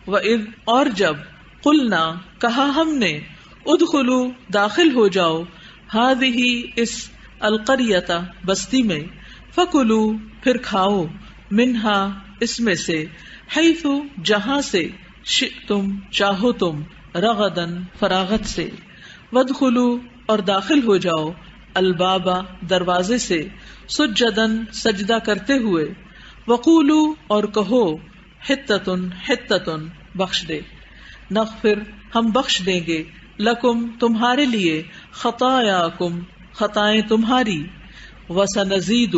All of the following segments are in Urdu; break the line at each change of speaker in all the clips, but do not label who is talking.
وَإِذْ اور جب قلنا کہا ہم نے ادخلوا داخل ہو جاؤ هذه اس القریۃ بستی میں فکلوا پھر کھاؤ منہا اس میں سے حیث جہاں سے شئتم چاہو تم رغدن فراغت سے وادخلوا اور داخل ہو جاؤ الباب دروازے سے سجدن سجدہ کرتے ہوئے وقولوا اور کہو حتتن حتتن بخش دے نغفر ہم بخش دیں گے لکم تمہارے لیے خطایاکم خطائیں تمہاری وسنزید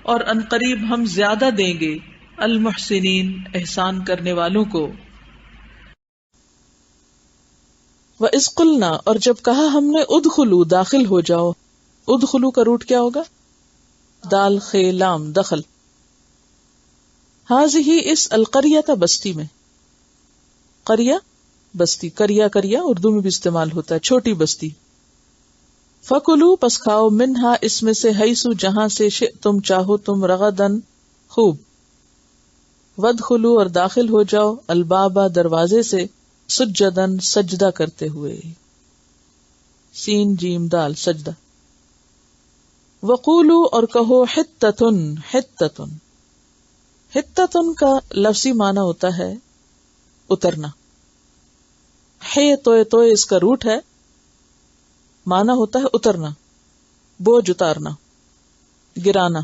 اور عنقریب ہم زیادہ دیں گے المحسنین احسان کرنے والوں کو. وَإِذْ قُلْنَا اور جب کہا ہم نے ادخلوا داخل ہو جاؤ. ادخلوا کا روٹ کیا ہوگا؟ دال خے لام دخل. ہذہ اس القریۃ بستی میں. قریہ بستی، کریا کریا اردو میں بھی استعمال ہوتا ہے، چھوٹی بستی. فکلوا پس کھاؤ منہا اس میں سے حیث جہاں سے شئتم چاہو تم رغدن خوب. وادخلوا اور داخل ہو جاؤ الباب دروازے سے سجدن سجدہ کرتے ہوئے. سین جیم دال سجدہ. وقولوا اور کہو حتتن حتتن. حتتن کا لفظی معنی ہوتا ہے اترنا. ہے توئے اس کا روٹ ہے، معنی ہوتا ہے اترنا، بوجھ اتارنا، گرانا.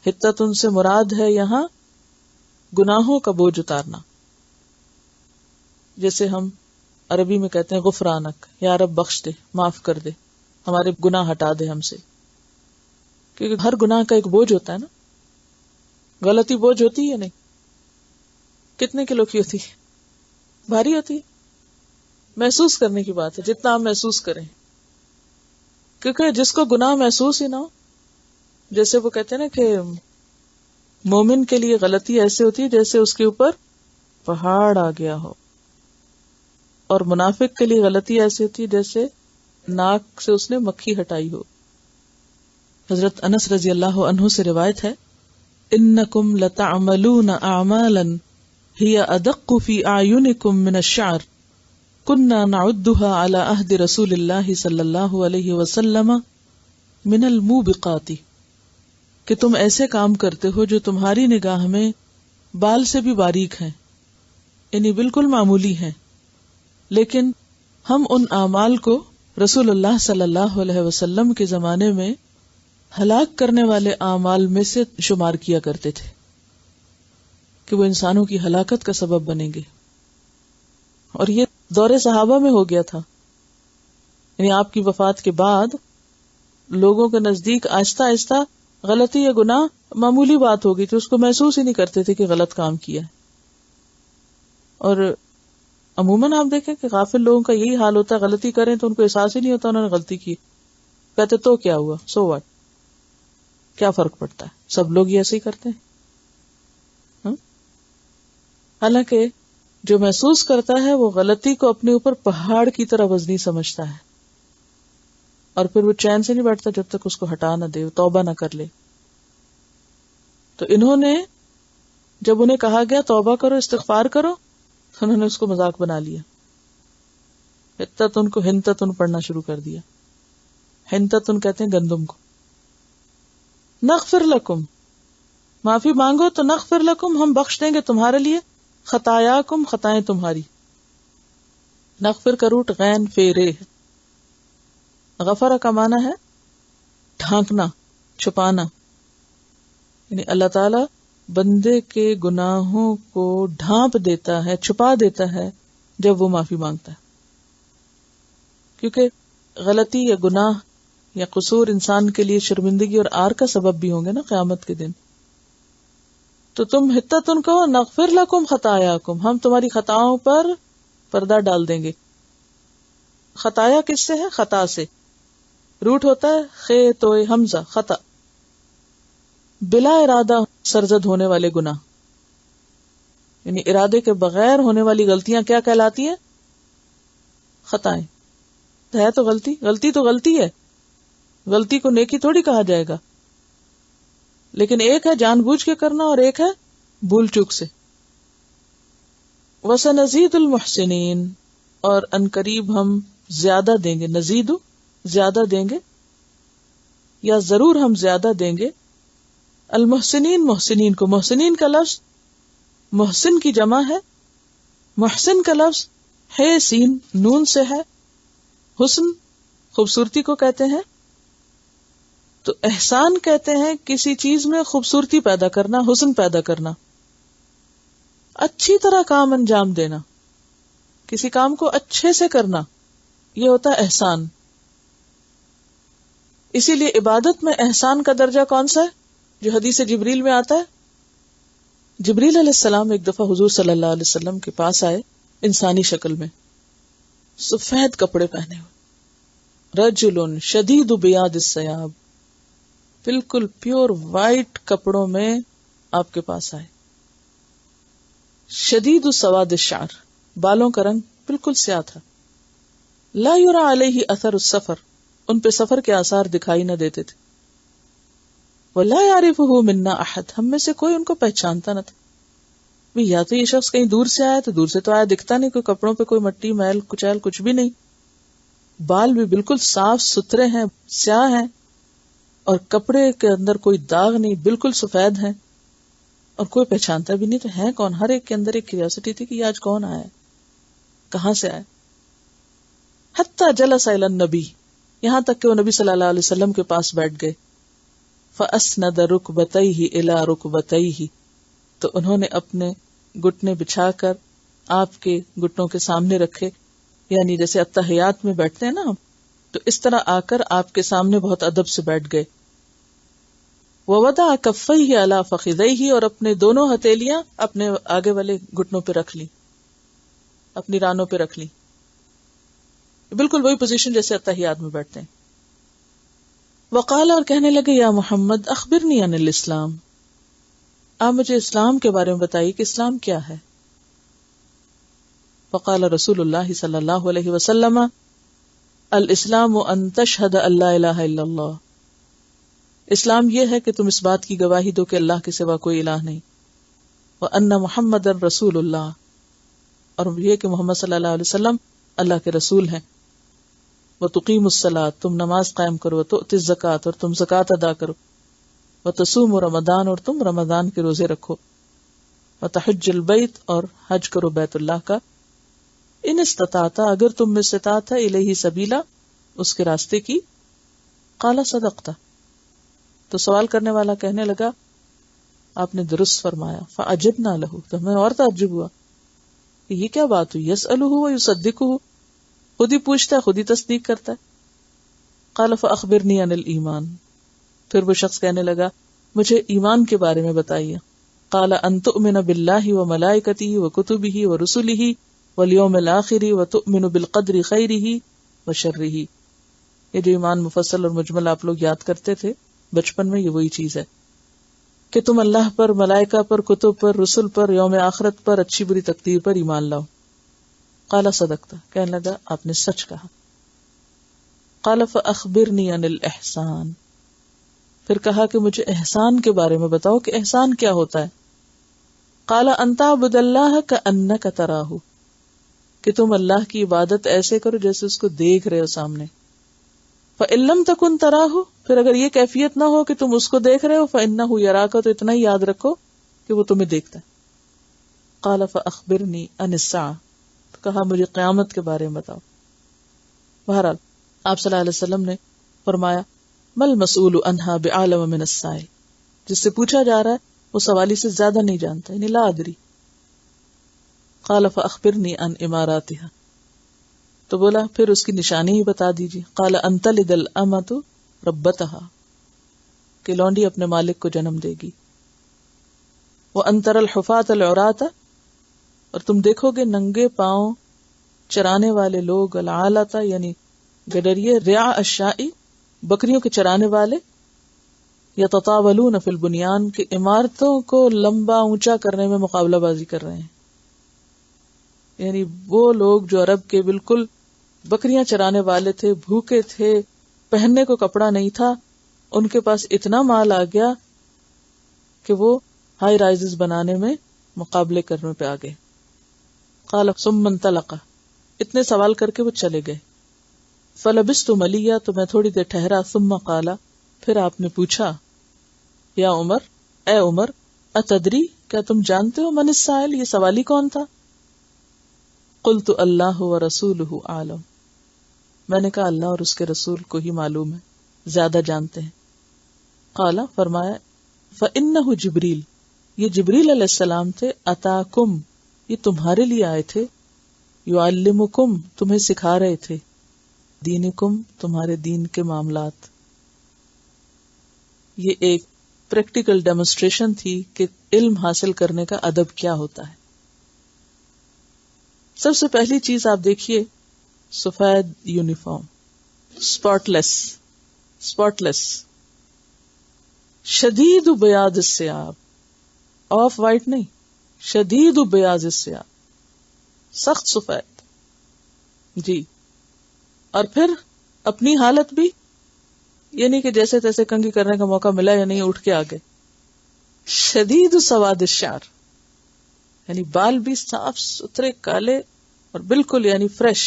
حتتن سے مراد ہے یہاں گناہوں کا بوجھ اتارنا. جیسے ہم عربی میں کہتے ہیں غفرانک، یا رب بخش دے، معاف کر دے، ہمارے گناہ ہٹا دے ہم سے. کیونکہ ہر گناہ کا ایک بوجھ ہوتا ہے نا. غلطی بوجھ ہوتی ہے نہیں؟ کتنے کلو کی ہوتی ہے؟ بھاری ہوتی ہے. محسوس کرنے کی بات ہے، جتنا آپ محسوس کریں. کیونکہ جس کو گناہ محسوس ہی نہ ہو، جیسے وہ کہتے ہیں نا کہ مومن کے لیے غلطی ایسے ہوتی ہے جیسے اس کے اوپر پہاڑ آ گیا ہو، اور منافق کے لیے غلطی ایسی ہوتی ہے جیسے ناک سے اس نے مکھی ہٹائی ہو. حضرت انس رضی اللہ عنہ سے روایت ہے، انکم لتعملون اعمالا ہی ادق فی اعینکم من الشعر کننا نعدها علی عہد رسول اللہ صلی اللہ علیہ وسلم من الموبقات. کہ تم ایسے کام کرتے ہو جو تمہاری نگاہ میں بال سے بھی باریک ہیں، یعنی بالکل معمولی ہیں، لیکن ہم ان اعمال کو رسول اللہ صلی اللہ علیہ وسلم کے زمانے میں ہلاک کرنے والے اعمال میں سے شمار کیا کرتے تھے کہ وہ انسانوں کی ہلاکت کا سبب بنیں گے. اور یہ دور صحابہ میں ہو گیا تھا، یعنی آپ کی وفات کے بعد لوگوں کے نزدیک آہستہ آہستہ غلطی یا گناہ معمولی بات ہو گئی تھی، اس کو محسوس ہی نہیں کرتے تھے کہ غلط کام کیا ہے. اور عموماً آپ دیکھیں کہ غافل لوگوں کا یہی حال ہوتا ہے، غلطی کریں تو ان کو احساس ہی نہیں ہوتا انہوں نے غلطی کی. کہتے تو کیا ہوا، سو واٹ، کیا فرق پڑتا ہے، سب لوگ یہ ایسے ہی کرتے ہیں. حالانکہ جو محسوس کرتا ہے وہ غلطی کو اپنے اوپر پہاڑ کی طرح وزنی سمجھتا ہے، اور پھر وہ چین سے نہیں بیٹھتا جب تک اس کو ہٹا نہ دے، توبہ نہ کر لے. تو انہوں نے جب انہیں کہا گیا توبہ کرو، استغفار کرو، انہوں نے اس کو مذاق بنا لیا. حتتن کو ہنتتن پڑھنا شروع کر دیا. ہنتتن کہتے ہیں گندم کو. نغفر لکم، معافی مانگو تو نغفر لکم ہم بخش دیں گے تمہارے لیے خطایاکم خطائیں تمہاری. نغفر کا روٹ غین فیرے. غفرہ کا معنی ہے ڈھانکنا، چھپانا. یعنی اللہ تعالی بندے کے گناہوں کو ڈھانپ دیتا ہے، چھپا دیتا ہے جب وہ معافی مانگتا ہے. کیونکہ غلطی یا گناہ یا قصور انسان کے لیے شرمندگی اور آر کا سبب بھی ہوں گے نا قیامت کے دن. تو تم حتتن کہو نغفر لکم خطایاکم، ہم تمہاری خطاؤں پر پردہ ڈال دیں گے. خطایا کس سے ہے؟ خطا سے. روٹ ہوتا ہے خے توئے حمزہ خطا. بلا ارادہ سرزد ہونے والے گناہ، یعنی ارادے کے بغیر ہونے والی غلطیاں کیا کہلاتی ہیں؟ خطائیں. ہے تو غلطی، غلطی تو غلطی ہے، غلطی کو نیکی تھوڑی کہا جائے گا. لیکن ایک ہے جان بوجھ کے کرنا اور ایک ہے بھول چوک سے. وَسَنَزِيدُ الْمُحْسِنِينَ، اور ان قریب ہم زیادہ دیں گے، نزید زیادہ دیں گے، یا ضرور ہم زیادہ دیں گے، المحسنین محسنین کو. محسنین کا لفظ محسن کی جمع ہے، محسن کا لفظ ہے سین نون سے ہے. حسن خوبصورتی کو کہتے ہیں، تو احسان کہتے ہیں کسی چیز میں خوبصورتی پیدا کرنا، حسن پیدا کرنا، اچھی طرح کام انجام دینا، کسی کام کو اچھے سے کرنا، یہ ہوتا ہے احسان. اسی لیے عبادت میں احسان کا درجہ کون سا ہے؟ جو حدیث جبریل میں آتا ہے، جبریل علیہ السلام ایک دفعہ حضور صلی اللہ علیہ وسلم کے پاس آئے انسانی شکل میں، سفید کپڑے پہنے ہوئے، رجل شدید بیاض الثیاب، بالکل پیور وائٹ کپڑوں میں آپ کے پاس آئے. شدید سواد الشعر، بالوں کا رنگ بالکل سیاہ تھا. لا یرا علیہ اثر السفر، ان پہ سفر کے آثار دکھائی نہ دیتے تھے. ولا یعرفہ منا احد، ہم میں سے کوئی ان کو پہچانتا نہ تھا. یا تو یہ شخص کہیں دور سے آیا، تو دور سے تو آیا دکھتا نہیں، کوئی کپڑوں پہ کوئی مٹی میل کچیل کچھ بھی نہیں، بال بھی بالکل صاف ستھرے ہیں، سیاہ ہیں، اور کپڑے کے اندر کوئی داغ نہیں، بالکل سفید ہیں، اور کوئی پہچانتا بھی نہیں. تو ہے کون؟ ہر ایک کے اندر ایک کیوریوسٹی تھی کہ یہ آج کون آیا ہے، کہاں سے آیا. حتی جلس الی النبی، یہاں تک کہ وہ نبی صلی اللہ علیہ وسلم کے پاس بیٹھ گئے. فاسند رکبتیہ الی رکبتیہ، تو انہوں نے اپنے گھٹنے بچھا کر آپ کے گھٹنوں کے سامنے رکھے، یعنی جیسے التحیات میں بیٹھتے ہیں نا ہم، تو اس طرح آ کر آپ کے سامنے بہت ادب سے بیٹھ گئے. ووضع کفیہ علی فخذیہ، اور اپنے دونوں ہتھیلیاں اپنے آگے والے گھٹنوں پہ رکھ لی، اپنی رانوں پہ رکھ لی، بالکل وہی پوزیشن جیسے التحیات میں بیٹھتے ہیں. وقال، اور کہنے لگے، یا محمد اخبرنی عن الاسلام، آپ مجھے اسلام کے بارے میں بتائیے کہ اسلام کیا ہے. فقال رسول اللہ صلی اللہ علیہ وسلم، الاسلام ان تشہد ان لا الہ الا اللہ، اسلام یہ ہے کہ تم اس بات کی گواہی دو کہ اللہ کے سوا کوئی الہ نہیں، وان محمد رسول اللہ، اور یہ کہ محمد صلی اللہ علیہ وسلم اللہ کے رسول ہیں. وتقیم الصلاۃ، تم نماز قائم کرو، وتؤتی الزکوٰۃ، اور تم زکوٰۃ ادا کرو، وتصوم رمضان، اور تم رمضان کے روزے رکھو، وتحج البیت، اور حج کرو بیت اللہ کا، ان استطاعت، اگر تم میں استطاعت ہے، الیہ سبیلا، اس کے راستے کی. قال صدقت، تو سوال کرنے والا کہنے لگا آپ نے درست فرمایا. فعجبنا لہ، تو ہمیں اور تعجب ہوا کہ یہ کیا بات ہوئی. یسألہ ویصدقہ، خود ہی پوچھتا ہے خود ہی تصدیق کرتا ہے. قال فاخبرنی عن الایمان، پھر وہ شخص کہنے لگا مجھے ایمان کے بارے میں بتائیے. قال ان تؤمن باللہ وملائکتہ وکتبہ ورسلہ والیوم الآخر وتؤمن بالقدر خیرہ وشرہ. یہ جو ایمان مفصل اور مجمل آپ لوگ یاد کرتے تھے بچپن میں، یہ وہی چیز ہے کہ تم اللہ پر، ملائکہ پر، کتب پر، رسل پر، یوم آخرت پر، اچھی بری تقدیر پر ایمان لاؤ. قال صدقت، کہنے لگا آپ نے سچ کہا. قال فاخبرنی عن الاحسان، پھر کہا کہ مجھے احسان کے بارے میں بتاؤ کہ احسان کیا ہوتا ہے. قال ان تعبد اللہ کأنک تراہ، کہ تم اللہ کی عبادت ایسے کرو جیسے اس کو دیکھ رہے ہو سامنے. فإن لم تکن تراہ، پھر اگر یہ کیفیت نہ ہو کہ تم اس کو دیکھ رہے ہو، فإنہ یراک، تو اتنا ہی یاد رکھو کہ وہ تمہیں دیکھتا ہے. قال فاخبرنی عن الساعہ، کہا مجھے قیامت کے بارے میں بتاؤ. بہرحال آپ صلی اللہ علیہ وسلم نے فرمایا مل مسئول عنہا بعالم من السائل، جس سے پوچھا جا رہا ہے وہ سوالی سے زیادہ نہیں جانتا، یعنی لا ادری. قال فاخبرنی عن اماراتها، تو بولا پھر اس کی نشانی ہی بتا دیجیے. قال ان تلد الامۃ ربتها، کہ لونڈی اپنے مالک کو جنم دے گی. وان ترى الحفاة العراة، اور تم دیکھو گے ننگے پاؤں چرانے والے لوگ، العالۃ یعنی گڈریے، رعاء الشاء بکریوں کے چرانے والے، یتطاولون فی البنیان، کہ عمارتوں کو لمبا اونچا کرنے میں مقابلہ بازی کر رہے ہیں. یعنی وہ لوگ جو عرب کے بالکل بکریاں چرانے والے تھے، بھوکے تھے، پہننے کو کپڑا نہیں تھا، ان کے پاس اتنا مال آ گیا کہ وہ ہائی رائزز بنانے میں مقابلے کرنے پہ آ گئے. قال ثم انطلق، اتنے سوال کر کے وہ چلے گئے. فلبثت ملیا، تو میں تھوڑی دیر ٹھہرا. ثم قال، پھر آپ نے پوچھا، یا عمر، اے عمر، اتدری، کیا تم جانتے ہو من السائل، یہ سوالی کون تھا؟ قلت اللہ ورسولہ اعلم، میں نے کہا اللہ اور اس کے رسول کو ہی معلوم ہے، زیادہ جانتے ہیں. قال، فرمایا، فإنہ جبریل، یہ جبریل علیہ السلام تھے. اتاکم، یہ تمہارے لیے آئے تھے. یعلمکم، تمہیں سکھا رہے تھے. دینکم، تمہارے دین کے معاملات. یہ ایک پریکٹیکل ڈیمونسٹریشن تھی کہ علم حاصل کرنے کا ادب کیا ہوتا ہے. سب سے پہلی چیز آپ دیکھیے، سفید یونیفارم، اسپاٹ لیس، شدید بیاض الثیاب، آف وائٹ نہیں، شدید بیاض الثیاب، سخت سفید. جی، اور پھر اپنی حالت بھی یہ نہیں کہ جیسے تیسے کنگھی کرنے کا موقع ملا یا نہیں اٹھ کے آگے. شدید سواد الشعر، یعنی بال بھی صاف ستھرے کالے اور بالکل یعنی فریش.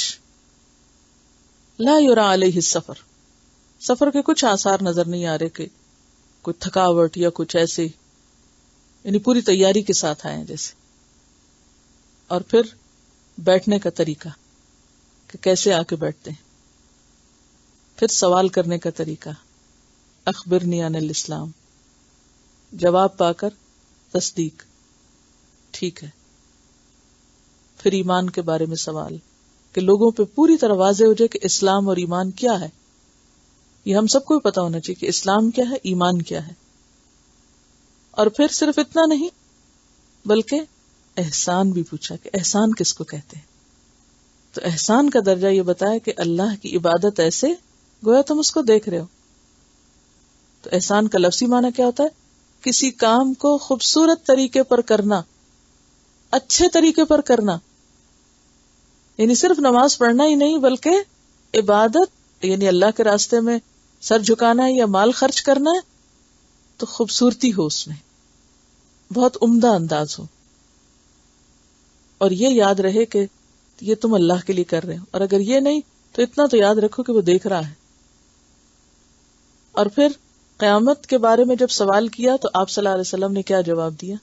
لا یرا علیہ السفر، سفر کے کچھ آثار نظر نہیں آ رہے کہ کوئی تھکاوٹ یا کچھ ایسے، یعنی پوری تیاری کے ساتھ آئے ہیں جیسے. اور پھر بیٹھنے کا طریقہ کہ کیسے آ کے بیٹھتے ہیں. پھر سوال کرنے کا طریقہ، اخبرنی عن الاسلام، جواب پا کر تصدیق، ٹھیک ہے. پھر ایمان کے بارے میں سوال کہ لوگوں پہ پوری طرح واضح ہو جائے کہ اسلام اور ایمان کیا ہے. یہ ہم سب کو پتا ہونا چاہیے کہ اسلام کیا ہے، ایمان کیا ہے. اور پھر صرف اتنا نہیں بلکہ احسان بھی پوچھا کہ احسان کس کو کہتے ہیں. تو احسان کا درجہ یہ بتایا کہ اللہ کی عبادت ایسے گویا تم اس کو دیکھ رہے ہو. تو احسان کا لفظی معنی کیا ہوتا ہے؟ کسی کام کو خوبصورت طریقے پر کرنا، اچھے طریقے پر کرنا. یعنی صرف نماز پڑھنا ہی نہیں بلکہ عبادت، یعنی اللہ کے راستے میں سر جھکانا ہے یا مال خرچ کرنا ہے تو خوبصورتی ہو اس میں، بہت عمدہ انداز ہو، اور یہ یاد رہے کہ یہ تم اللہ کے لیے کر رہے ہو. اور اگر یہ نہیں تو اتنا تو یاد رکھو کہ وہ دیکھ رہا ہے. اور پھر قیامت کے بارے میں جب سوال کیا تو آپ صلی اللہ علیہ وسلم نے کیا جواب دیا؟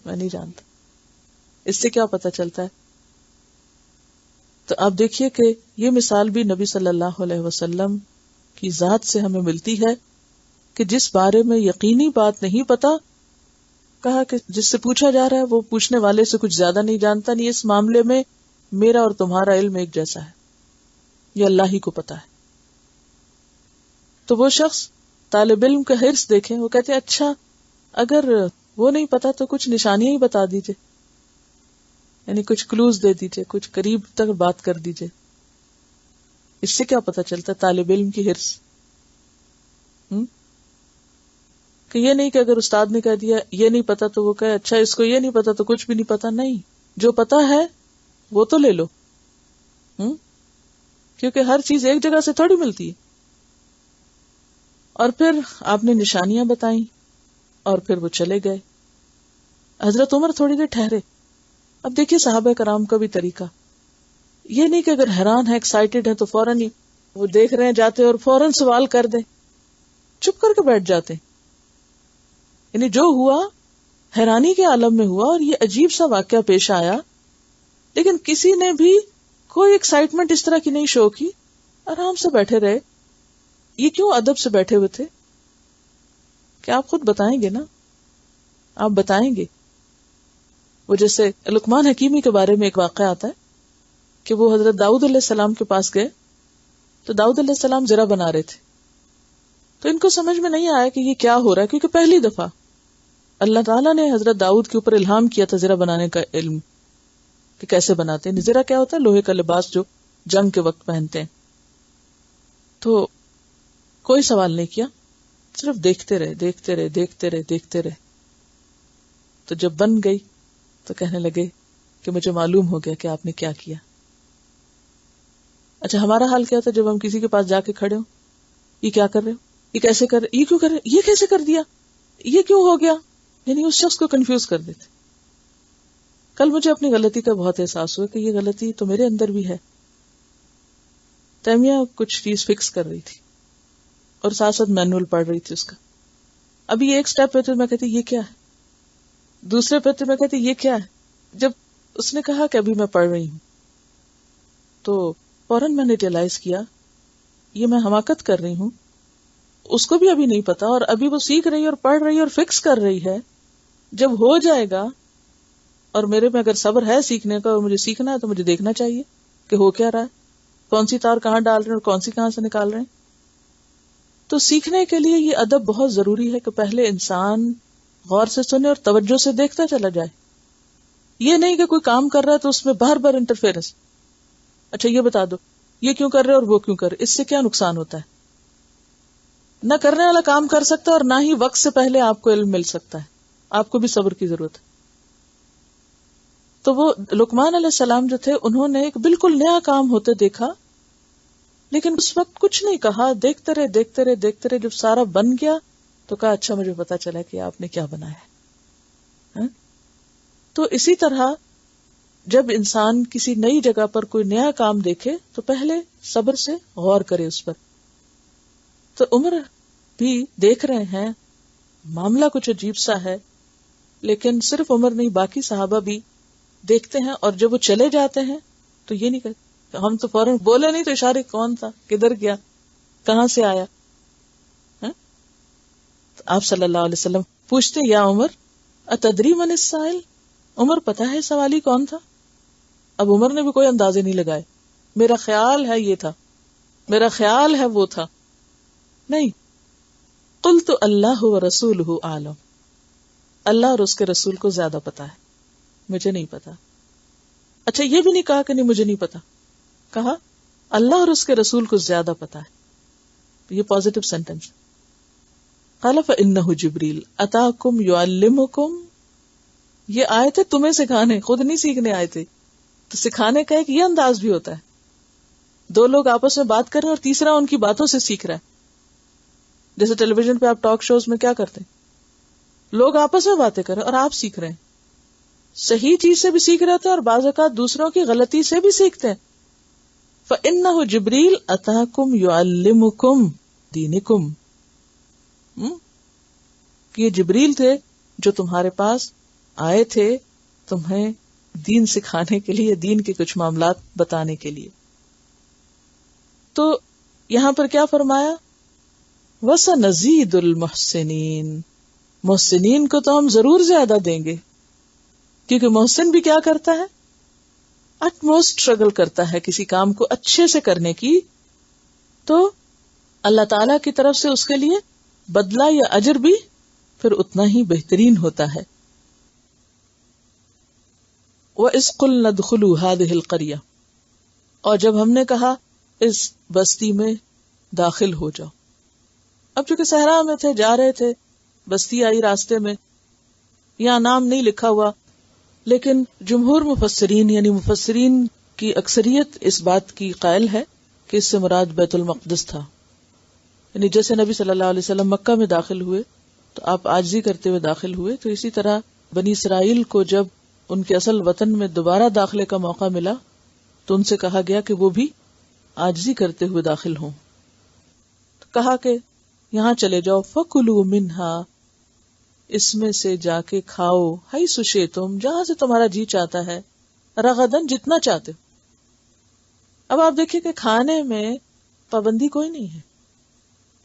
میں نہیں جانتا. اس سے کیا پتہ چلتا ہے؟ تو آپ دیکھیے کہ یہ مثال بھی نبی صلی اللہ علیہ وسلم کی ذات سے ہمیں ملتی ہے کہ جس بارے میں یقینی بات نہیں پتا، کہا کہ جس سے پوچھا جا رہا ہے وہ پوچھنے والے سے کچھ زیادہ نہیں جانتا. نہیں، اس معاملے میں میرا اور تمہارا علم ایک جیسا ہے، یہ اللہ ہی کو پتا ہے. تو وہ شخص طالب علم کا حرص دیکھیں، وہ کہتے ہیں اچھا اگر وہ نہیں پتا تو کچھ نشانیاں ہی بتا دیجئے، یعنی کچھ کلوز دے دیجئے، کچھ قریب تک بات کر دیجئے. اس سے کیا پتا چلتا ہے؟ طالب علم کی حرص. کہ یہ نہیں کہ اگر استاد نے کہہ دیا یہ نہیں پتا تو وہ کہے اچھا اس کو یہ نہیں پتا تو کچھ بھی نہیں پتا. نہیں، جو پتا ہے وہ تو لے لو، کیونکہ ہر چیز ایک جگہ سے تھوڑی ملتی ہے. اور پھر آپ نے نشانیاں بتائیں اور پھر وہ چلے گئے. حضرت عمر تھوڑی دیر ٹھہرے. اب دیکھیے صحابہ کرام کا بھی طریقہ، یہ نہیں کہ اگر حیران ہے، ایکسائٹیڈ ہے تو فوراً ہی وہ دیکھ رہے ہیں جاتے اور فوراً سوال کر دیں، چپ کر کے بیٹھ جاتے. یعنی جو ہوا حیرانی کے عالم میں ہوا اور یہ عجیب سا واقعہ پیش آیا، لیکن کسی نے بھی کوئی ایکسائٹمنٹ اس طرح کی نہیں شو کی، آرام سے بیٹھے رہے. یہ کیوں ادب سے بیٹھے ہوئے تھے؟ کیا آپ خود بتائیں گے نا؟ آپ بتائیں گے. وہ جیسے لقمان حکیمی کے بارے میں ایک واقعہ آتا ہے کہ وہ حضرت داؤد علیہ السلام کے پاس گئے تو داؤد علیہ السلام زرہ بنا رہے تھے. تو ان کو سمجھ میں نہیں آیا کہ یہ کیا ہو رہا ہے، کیونکہ پہلی دفعہ اللہ تعالیٰ نے حضرت داؤد کے اوپر الہام کیا تھا زرہ بنانے کا علم کہ کیسے بناتے ہیں. زرہ کیا ہوتا ہے؟ لوہے کا لباس جو جنگ کے وقت پہنتے ہیں. تو کوئی سوال نہیں کیا، صرف دیکھتے رہے. تو جب بن گئی تو کہنے لگے کہ مجھے معلوم ہو گیا کہ آپ نے کیا کیا. اچھا ہمارا حال کیا تھا جب ہم کسی کے پاس جا کے کھڑے ہوں؟ یہ کیا کر رہے ہو؟ یہ کیسے کر رہے؟ یہ کیوں کر رہے؟ یہ کیسے کر دیا؟ یہ کیوں ہو گیا؟ یعنی اس شخص کو کنفیوز کر دیتے. کل مجھے اپنی غلطی کا بہت احساس ہوا کہ یہ غلطی تو میرے اندر بھی ہے. تیمیہ کچھ چیز فکس کر رہی تھی اور ساتھ ساتھ مینول پڑھ رہی تھی اس کا. ابھی ایک سٹیپ پہ تو میں کہتی یہ کیا ہے, دوسرے پہ تو میں کہتی یہ کیا ہے. جب اس نے کہا کہ ابھی میں پڑھ رہی ہوں تو فوراً میں نے ریئلائز کیا یہ میں حماقت کر رہی ہوں. اس کو بھی ابھی نہیں پتا اور ابھی وہ سیکھ رہی ہے اور پڑھ رہی ہے اور فکس کر رہی ہے. جب ہو جائے گا اور میرے میں اگر صبر ہے سیکھنے کا اور مجھے سیکھنا ہے تو مجھے دیکھنا چاہیے کہ ہو کیا رہا ہے, کون سی تار کہاں ڈال رہے ہیں اور کون سی کہاں سے نکال رہے ہیں. تو سیکھنے کے لیے یہ ادب بہت ضروری ہے کہ پہلے انسان غور سے سنے اور توجہ سے دیکھتا چلا جائے. یہ نہیں کہ کوئی کام کر رہا ہے تو اس میں بار بار انٹرفیئرنس. اچھا یہ بتا دو یہ کیوں کر رہے اور وہ کیوں کر رہے, اس سے کیا نقصان ہوتا ہے. نہ کرنے والا کام کر سکتا ہے اور نہ ہی وقت سے پہلے آپ کو علم مل سکتا ہے. آپ کو بھی صبر کی ضرورت ہے. تو وہ لقمان علیہ السلام جو تھے انہوں نے ایک بالکل نیا کام ہوتے دیکھا لیکن اس وقت کچھ نہیں کہا, دیکھتے رہے دیکھتے رہے دیکھتے رہے. جب سارا بن گیا تو کہا اچھا مجھے پتا چلا کہ آپ نے کیا بنایا ہے. تو اسی طرح جب انسان کسی نئی جگہ پر کوئی نیا کام دیکھے تو پہلے صبر سے غور کرے اس پر. تو عمر بھی دیکھ رہے ہیں معاملہ کچھ عجیب سا ہے, لیکن صرف عمر نہیں باقی صحابہ بھی دیکھتے ہیں اور جب وہ چلے جاتے ہیں تو یہ نہیں کہتے, ہم تو فوراً بولے نہیں تو اشارے کون تھا, کدھر گیا, کہاں سے آیا. تو آپ صلی اللہ علیہ وسلم پوچھتے یا عمر اتدری من السائل, عمر پتا ہے سوالی کون تھا. اب عمر نے بھی کوئی اندازے نہیں لگائے, میرا خیال ہے یہ تھا, میرا خیال ہے وہ تھا, نہیں. قلت اللہ ورسولہ اعلم, اللہ اور اس کے رسول کو زیادہ پتا ہے, مجھے نہیں پتا. اچھا یہ بھی نہیں کہا کہ نہیں مجھے نہیں پتا, کہا اللہ اور اس کے رسول کو زیادہ پتا ہے. یہ پازیٹو سینٹینس. قال فإنہ جبریل اتاکم یعلمکم, یہ آئے تھے تمہیں سکھانے, خود نہیں سیکھنے آئے تھے. تو سکھانے کا ایک یہ انداز بھی ہوتا ہے, دو لوگ آپس میں بات کر رہے ہیں اور تیسرا ان کی باتوں سے سیکھ رہا ہے. جیسے ٹیلی ویژن پہ آپ ٹاک شوز میں کیا کرتے ہیں, لوگ آپس میں باتیں کر رہے ہیں اور آپ سیکھ رہے ہیں. صحیح چیز سے بھی سیکھ رہے تھے اور بعض اوقات دوسروں کی غلطی سے بھی سیکھتے ہیں. فإنہ جبریل اتاکم یعلمکم دینکم, یہ جبریل تھے جو تمہارے پاس آئے تھے تمہیں دین سکھانے کے لیے, دین کے کچھ معاملات بتانے کے لیے. تو یہاں پر کیا فرمایا, وَسَنَزِيدُ الْمُحْسِنِينَ, محسنین کو تو ہم ضرور زیادہ دیں گے, کیونکہ محسن بھی کیا کرتا ہے, اٹ موسٹ اسٹرگل کرتا ہے کسی کام کو اچھے سے کرنے کی, تو اللہ تعالی کی طرف سے اس کے لیے بدلہ یا اجر بھی پھر اتنا ہی بہترین ہوتا ہے. وَإِذْ قُلْنَا ادْخُلُوا هَٰذِهِ الْقَرْيَةَ, اور جب ہم نے کہا اس بستی میں داخل ہو جاؤ. اب چونکہ صحرا میں تھے, جا رہے تھے, بستی آئی راستے میں, یہاں نام نہیں لکھا ہوا, لیکن جمہور مفسرین یعنی مفسرین کی اکثریت اس بات کی قائل ہے کہ اس سے مراد بیت المقدس تھا. یعنی جیسے نبی صلی اللہ علیہ وسلم مکہ میں داخل ہوئے تو آپ عاجزی کرتے ہوئے داخل ہوئے, تو اسی طرح بنی اسرائیل کو جب ان کے اصل وطن میں دوبارہ داخلے کا موقع ملا تو ان سے کہا گیا کہ وہ بھی عاجزی کرتے ہوئے داخل ہوں. تو کہا کہ یہاں چلے جاؤ, فَكُلُوا مِنْهَا, اس میں سے جا کے کھاؤ, حیث شئتم, جہاں سے تمہارا جی چاہتا ہے, رغدن, جتنا چاہتے ہو. اب آپ دیکھیں کہ کھانے میں پابندی کوئی نہیں ہے,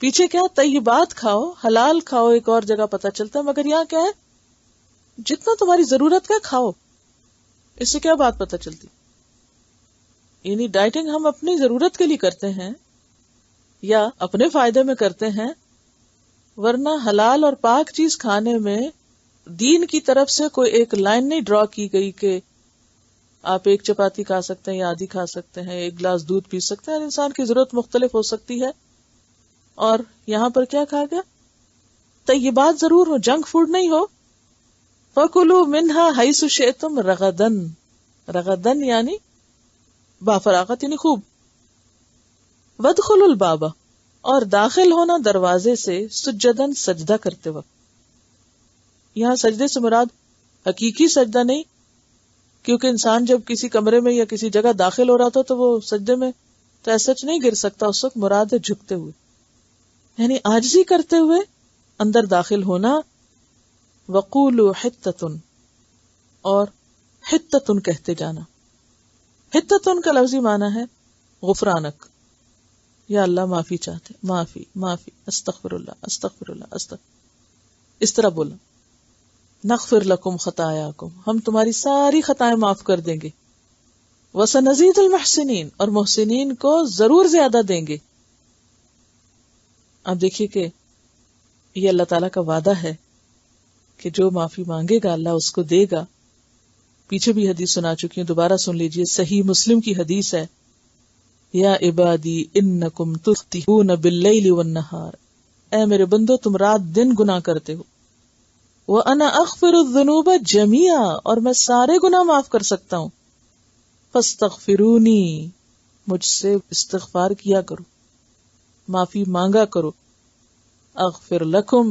پیچھے کیا طیبات کھاؤ, حلال کھاؤ, ایک اور جگہ پتہ چلتا ہے, مگر یہاں کیا ہے, جتنا تمہاری ضرورت کا کھاؤ. اس سے کیا بات پتہ چلتی, یعنی ڈائٹنگ ہم اپنی ضرورت کے لیے کرتے ہیں یا اپنے فائدے میں کرتے ہیں, ورنہ حلال اور پاک چیز کھانے میں دین کی طرف سے کوئی ایک لائن نہیں ڈرا کی گئی کہ آپ ایک چپاتی کھا سکتے ہیں یا آدھی کھا سکتے ہیں, ایک گلاس دودھ پی سکتے ہیں. انسان کی ضرورت مختلف ہو سکتی ہے. اور یہاں پر کیا کہا گیا, طیبات ضرور ہو, جنک فوڈ نہیں ہو. فَكُلُوا مِنْهَا حَيْثُ شِئْتُمْ رَغَدًا, رغدن یعنی بافراغت یعنی خوب. وَادْخُلُوا الْبَابَ, اور داخل ہونا دروازے سے, سجدن, سجدہ کرتے وقت. یہاں سجدے سے مراد حقیقی سجدہ نہیں کیونکہ انسان جب کسی کمرے میں یا کسی جگہ داخل ہو رہا تھا تو وہ سجدے میں تو ایسا نہیں گر سکتا، اس وقت مراد ہے جھکتے ہوئے، یعنی عاجزی کرتے ہوئے اندر داخل ہونا. وقولوا حتۃ، اور حتۃ کہتے جانا. حتۃ کا لفظی معنی ہے غفرانک، یا اللہ معافی چاہتے، معافی معافی، استغفر اللہ استغفر اللہ استغفر، اس طرح بولا. نغفر لکم خطایاکم، ہم تمہاری ساری خطائیں معاف کر دیں گے. وسنزید المحسنین، اور محسنین کو ضرور زیادہ دیں گے. اب دیکھیے کہ یہ اللہ تعالیٰ کا وعدہ ہے کہ جو معافی مانگے گا اللہ اس کو دے گا. پیچھے بھی حدیث سنا چکی ہوں، دوبارہ سن لیجئے، صحیح مسلم کی حدیث ہے، یا عبادی انکم تخطئون باللیل والنہار، اے میرے بندو تم رات دن گناہ کرتے ہو. وَأَنَا أَغْفِرُ الذُّنُوبَ جَمِيعًا، اور میں سارے گناہ معاف کر سکتا ہوں. فَاسْتَغْفِرُونِي، مجھ سے استغفار کیا کرو، معافی مانگا کرو. اغفر لکم،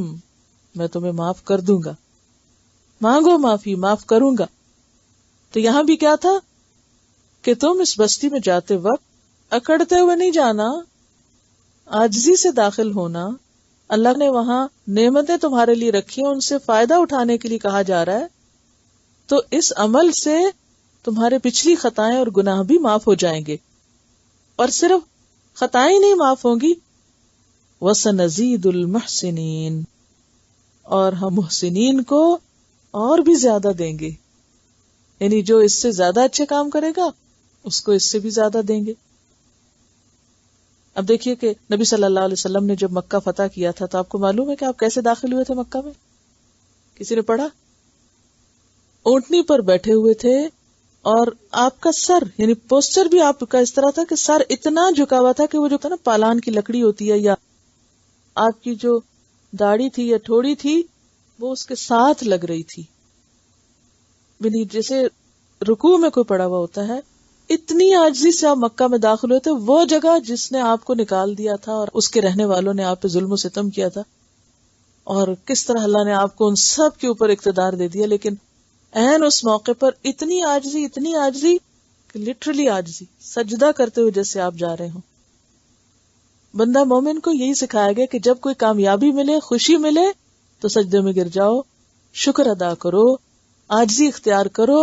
میں تمہیں معاف کر دوں گا. مانگو معافی، معاف کروں گا. تو یہاں بھی کیا تھا کہ تم اس بستی میں جاتے وقت اکڑتے ہوئے نہیں جانا، عاجزی سے داخل ہونا. اللہ نے وہاں نعمتیں تمہارے لیے رکھی ہیں، ان سے فائدہ اٹھانے کے لیے کہا جا رہا ہے. تو اس عمل سے تمہارے پچھلی خطائیں اور گناہ بھی معاف ہو جائیں گے. اور صرف خطائیں نہیں معاف ہوں گی، وَسَنَزِيدُ الْمُحْسِنِينَ، اور ہم محسنین کو اور بھی زیادہ دیں گے. یعنی جو اس سے زیادہ اچھے کام کرے گا اس کو اس سے بھی زیادہ دیں گے. اب دیکھیے کہ نبی صلی اللہ علیہ وسلم نے جب مکہ فتح کیا تھا تو آپ کو معلوم ہے کہ آپ کیسے داخل ہوئے تھے مکہ میں؟ کسی نے پڑھا؟ اونٹنی پر بیٹھے ہوئے تھے، اور آپ کا سر، یعنی پوسچر بھی آپ کا اس طرح تھا کہ سر اتنا جھکا ہوا تھا کہ وہ جو تھا نا پالان کی لکڑی ہوتی ہے، یا آپ کی جو داڑھی تھی یا ٹھوڑی تھی وہ اس کے ساتھ لگ رہی تھی. یعنی جیسے رکوع میں کوئی پڑا ہوا ہوتا ہے، اتنی عاجزی سے آپ مکہ میں داخل ہوئے تھے. وہ جگہ جس نے آپ کو نکال دیا تھا اور اس کے رہنے والوں نے آپ پہ ظلم و ستم کیا تھا، اور کس طرح اللہ نے آپ کو ان سب کے اوپر اقتدار دے دیا، لیکن عین اس موقع پر اتنی عاجزی کہ لٹرلی عاجزی، سجدہ کرتے ہوئے جیسے آپ جا رہے ہوں. بندہ مومن کو یہی سکھایا گیا کہ جب کوئی کامیابی ملے، خوشی ملے تو سجدے میں گر جاؤ، شکر ادا کرو، عاجزی اختیار کرو،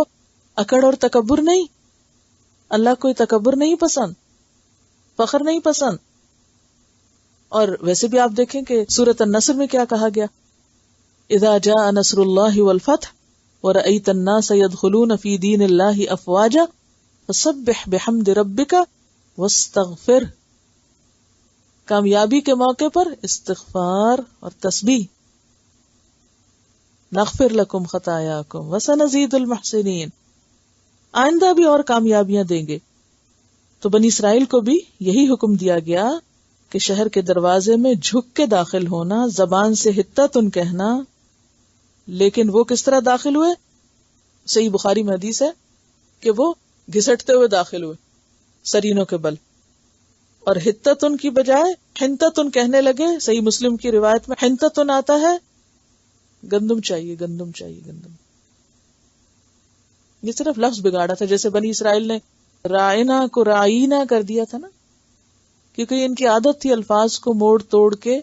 اکڑ اور تکبر نہیں. اللہ کوئی تکبر نہیں پسند، فخر نہیں پسند. اور ویسے بھی آپ دیکھیں کہ سورۃ النصر میں کیا کہا گیا، اذا جاء نصر اللہ والفتح ورأیت الناس يدخلون فی دین اللہ افواجا فسبح بحمد ربک واستغفر. کامیابی کے موقع پر استغفار اور تسبیح. نغفر لکم خطایاکم وسنزید المحسنین، آئندہ بھی اور کامیابیاں دیں گے. تو بنی اسرائیل کو بھی یہی حکم دیا گیا کہ شہر کے دروازے میں جھک کے داخل ہونا، زبان سے حتتن کہنا. لیکن وہ کس طرح داخل ہوئے؟ صحیح بخاری میں حدیث ہے کہ وہ گھسٹتے ہوئے داخل ہوئے سرینوں کے بل، اور حتتن کی بجائے حنتتن کہنے لگے. صحیح مسلم کی روایت میں حنتتن آتا ہے گندم چاہیے، گندم چاہیے، گندم. یہ صرف لفظ بگاڑا تھا، جیسے بنی اسرائیل نے رائنا کو رائینا کر دیا تھا نا، کیونکہ ان کی عادت تھی الفاظ کو موڑ توڑ کے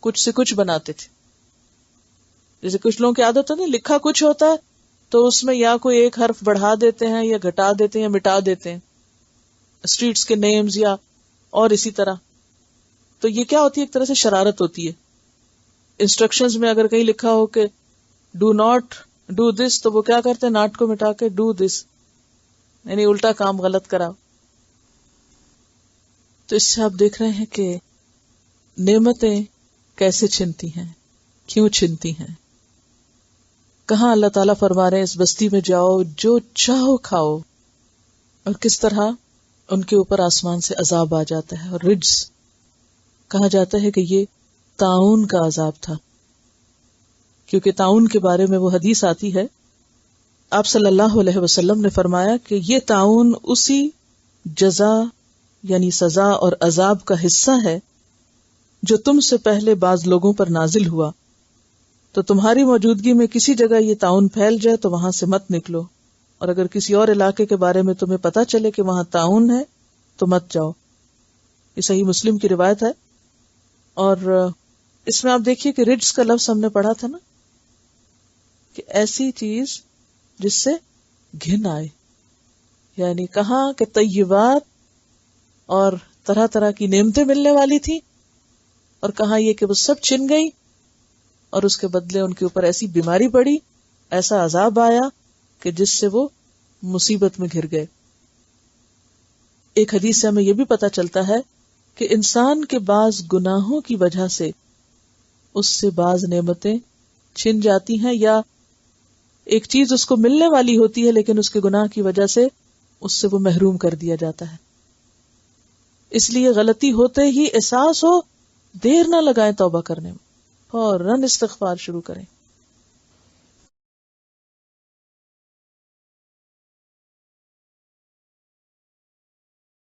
کچھ سے کچھ بناتے تھے. جیسے کچھ لوگوں کی عادت ہوتی ہے، لکھا کچھ ہوتا ہے تو اس میں یا کوئی ایک حرف بڑھا دیتے ہیں یا گھٹا دیتے ہیں یا مٹا دیتے ہیں، اسٹریٹس کے نیمز یا اور اسی طرح. تو یہ کیا ہوتی ہے؟ ایک طرح سے شرارت ہوتی ہے. انسٹرکشنز میں اگر کہیں لکھا ہو کہ ڈو ناٹ ڈو دس، تو وہ کیا کرتے ہیں؟ ناٹ کو مٹا کے ڈو دس، یعنی الٹا کام غلط کرا. تو اس سے آپ دیکھ رہے ہیں کہ نعمتیں کیسے چھنتی ہیں، کیوں چھنتی ہیں. کہاں اللہ تعالیٰ فرما رہے ہیں اس بستی میں جاؤ، جو چاہو کھاؤ، اور کس طرح ان کے اوپر آسمان سے عذاب آ جاتا ہے. اور رجز کہا جاتا ہے کہ یہ طاعون کا عذاب تھا، کیونکہ طاعون کے بارے میں وہ حدیث آتی ہے، آپ صلی اللہ علیہ وسلم نے فرمایا کہ یہ طاعون اسی جزا یعنی سزا اور عذاب کا حصہ ہے جو تم سے پہلے بعض لوگوں پر نازل ہوا. تو تمہاری موجودگی میں کسی جگہ یہ طاعون پھیل جائے تو وہاں سے مت نکلو اور اگر کسی اور علاقے کے بارے میں تمہیں پتا چلے کہ وہاں طاعون ہے تو مت جاؤ. یہ صحیح مسلم کی روایت ہے. اور اس میں آپ دیکھیے کہ رجس کا لفظ ہم نے پڑھا تھا نا, کہ ایسی چیز جس سے گھن آئے, یعنی کہاں کہ طیبات اور طرح طرح کی نعمتیں ملنے والی تھی, اور کہاں یہ کہ وہ سب چھن گئی اور اس کے بدلے ان کے اوپر ایسی بیماری پڑی, ایسا عذاب آیا کہ جس سے وہ مصیبت میں گھر گئے. ایک حدیث سے ہمیں یہ بھی پتا چلتا ہے کہ انسان کے بعض گناہوں کی وجہ سے اس سے بعض نعمتیں چھن جاتی ہیں, یا ایک چیز اس کو ملنے والی ہوتی ہے لیکن اس کے گناہ کی وجہ سے اس سے وہ محروم کر دیا جاتا ہے. اس لیے غلطی ہوتے ہی احساس ہو, دیر نہ لگائیں توبہ کرنے میں, فوراً استغفار شروع کریں.